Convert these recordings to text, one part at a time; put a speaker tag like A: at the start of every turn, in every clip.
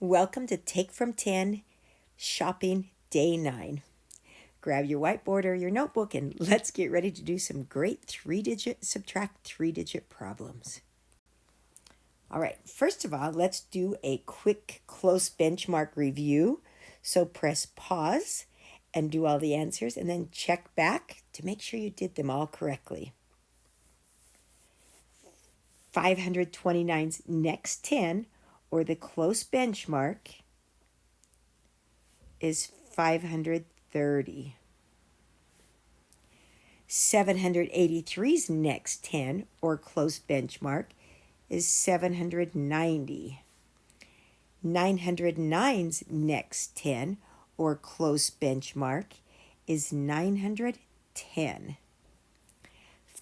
A: Welcome to Take from 10 Shopping Day 9. Grab your whiteboard or your notebook and let's get ready to do some great subtract three-digit problems. All right, first of all, let's do a quick close benchmark review. So press pause and do all the answers and then check back to make sure you did them all correctly. 529's next 10, or the close benchmark, is 530. 783's next 10, or close benchmark, is 790. 909's next 10, or close benchmark, is 910.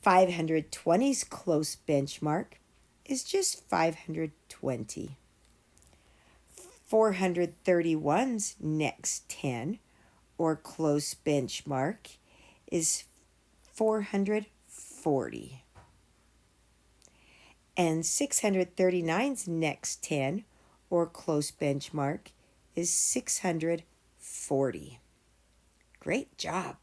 A: 520's close benchmark is just 520. 431's next 10, or close benchmark, is 440. And 639's next 10, or close benchmark, is 640. Great job.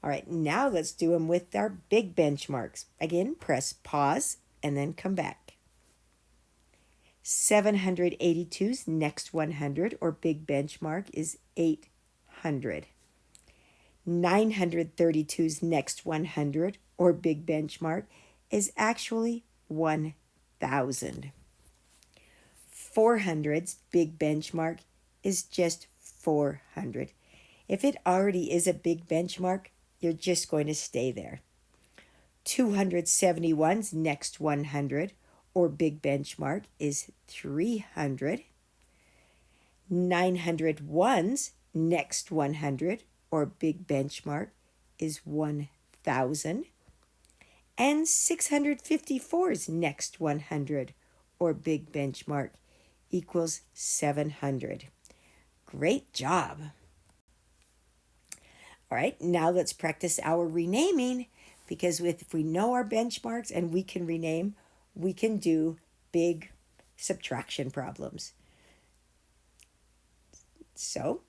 A: All right, now let's do them with our big benchmarks. Again, press pause and then come back. 782's next 100, or big benchmark, is 800. 932's next 100, or big benchmark, is actually 1,000. 400's big benchmark is just 400. If it already is a big benchmark, you're just going to stay there. 271's next 100, or big benchmark, is 300. 901's next 100, or big benchmark, is 1,000. And 654's next 100, or big benchmark, equals 700. Great job. All right, now let's practice our renaming, because if we know our benchmarks and we can rename, we can do big subtraction problems. So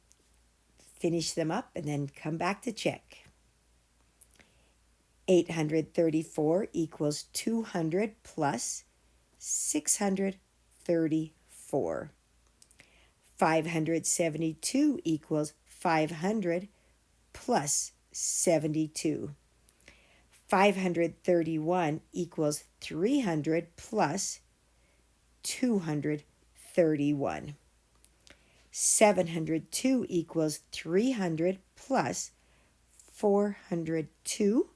A: finish them up and then come back to check. 834 equals 200 plus 634. 572 equals 500 plus 72. 531 equals 300 plus 231. 702 equals 300 plus 402.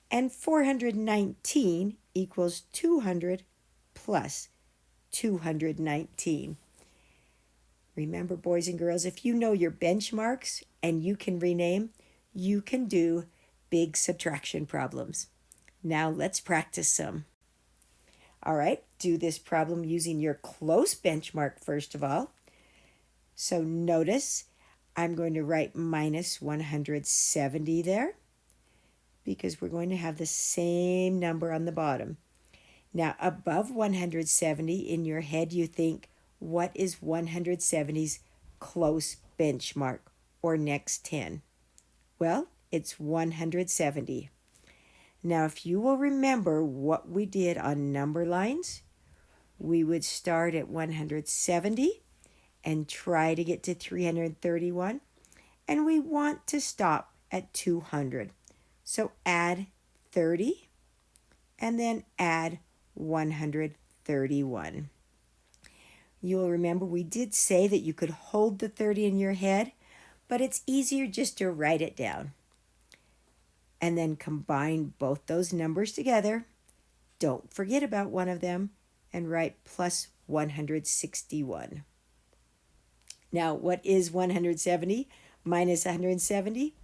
A: And 419 equals 200 plus 219. Remember, boys and girls, if you know your benchmarks and you can rename, you can do big subtraction problems. Now let's practice some. All right, do this problem using your close benchmark first of all. So notice I'm going to write minus 170 there because we're going to have the same number on the bottom. Now above 170, in your head you think, what is 170's close benchmark, or next 10? Well, it's 170. Now, if you will remember what we did on number lines, we would start at 170 and try to get to 331, and we want to stop at 200. So add 30 and then add 131. You'll remember we did say that you could hold the 30 in your head, but it's easier just to write it down. And then combine both those numbers together. Don't forget about one of them and write plus 161. Now, what is 170 minus 170?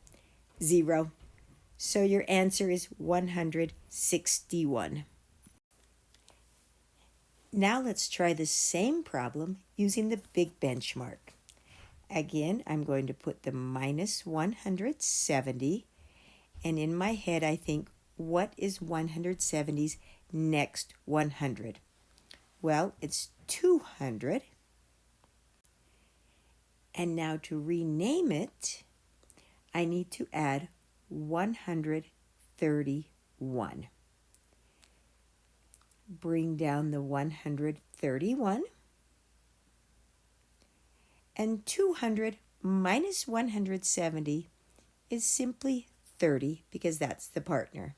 A: 0. So your answer is 161. Now let's try the same problem using the big benchmark. Again, I'm going to put the minus 170, and in my head I think, what is 170's next 100? Well, it's 200. And now to rename it, I need to add 131. Bring down the 131. And 200 minus 170 is simply 30 because that's the partner.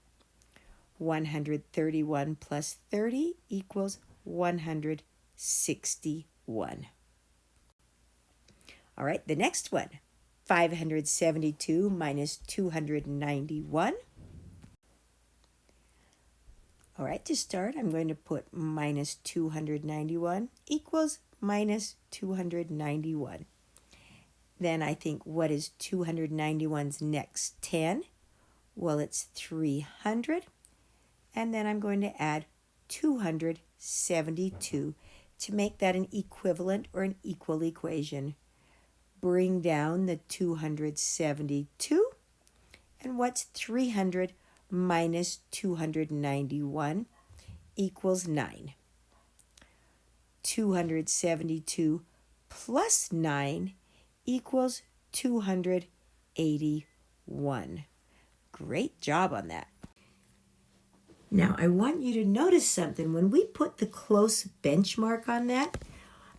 A: 131 plus 30 equals 161. All right, the next one, 572 minus 291. All right, to start, I'm going to put minus 291 equals minus 291. Then I think, what is 291's next 10? Well, it's 300. And then I'm going to add 272 to make that an equivalent or an equal equation. Bring down the 272. And what's 300 minus 291 equals 9. 272 plus 9 equals 281. Great job on that. Now, I want you to notice something. When we put the close benchmark on that,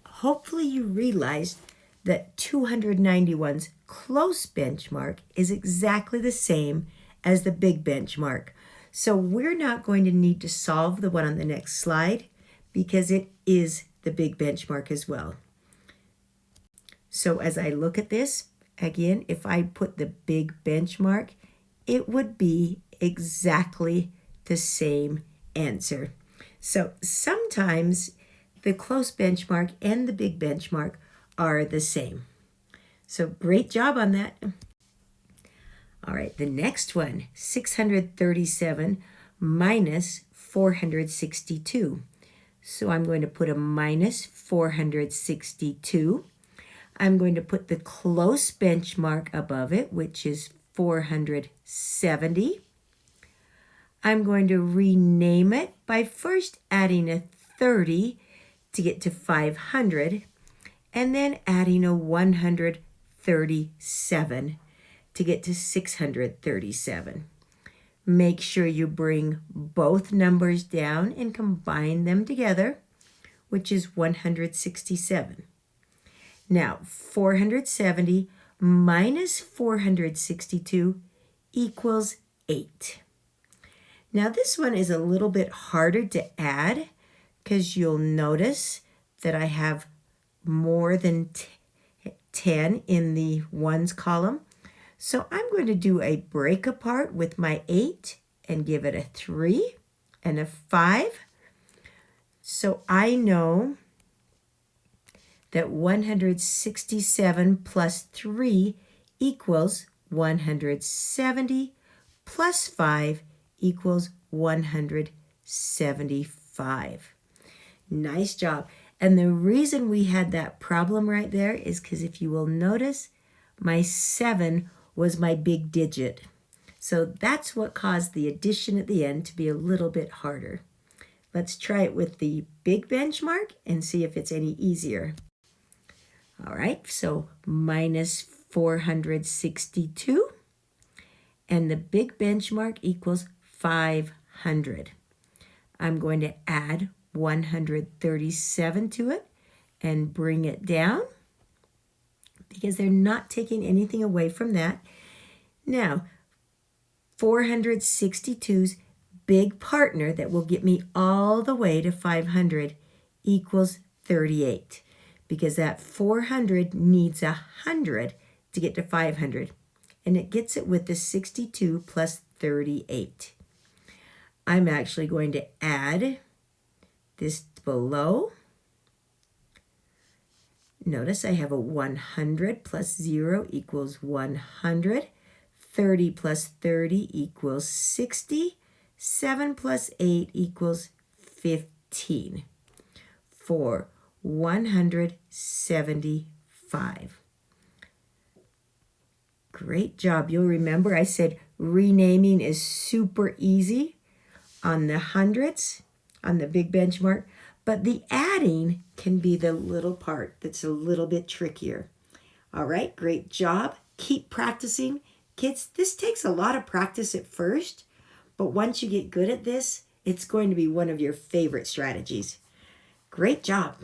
A: hopefully you realized that 291's close benchmark is exactly the same as the big benchmark. So we're not going to need to solve the one on the next slide because it is the big benchmark as well. So as I look at this, again, if I put the big benchmark, it would be exactly the same answer. So sometimes the close benchmark and the big benchmark are the same. So great job on that. All right, the next one, 637 minus 462. So I'm going to put a minus 462. I'm going to put the close benchmark above it, which is 470. I'm going to rename it by first adding a 30 to get to 500, and then adding a 137 to get to 637. Make sure you bring both numbers down and combine them together, which is 167. Now, 470 minus 462 equals 8. Now, this one is a little bit harder to add because you'll notice that I have more than 10 in the ones column. So I'm going to do a break apart with my 8 and give it a 3 and a 5. So I know that 167 plus 3 equals 170 plus 5 equals 175. Nice job. And the reason we had that problem right there is because if you will notice, my 7 was my big digit. So that's what caused the addition at the end to be a little bit harder. Let's try it with the big benchmark and see if it's any easier. All right, so minus 462. And the big benchmark equals 500. I'm going to add 137 to it and bring it down because they're not taking anything away from that. Now, 462's big partner that will get me all the way to 500 equals 38 because that 400 needs 100 to get to 500, and it gets it with the 62 plus 38. I'm actually going to add this below. Notice I have a 100 plus 0 equals 100. 30 plus 30 equals 60. 7 plus 8 equals 15 for 175. Great job. You'll remember I said renaming is super easy on the hundreds, on the big benchmark, But the adding can be the little part that's a little bit trickier. All right, great job. Keep practicing. Kids, this takes a lot of practice at first, but once you get good at this, it's going to be one of your favorite strategies. Great job.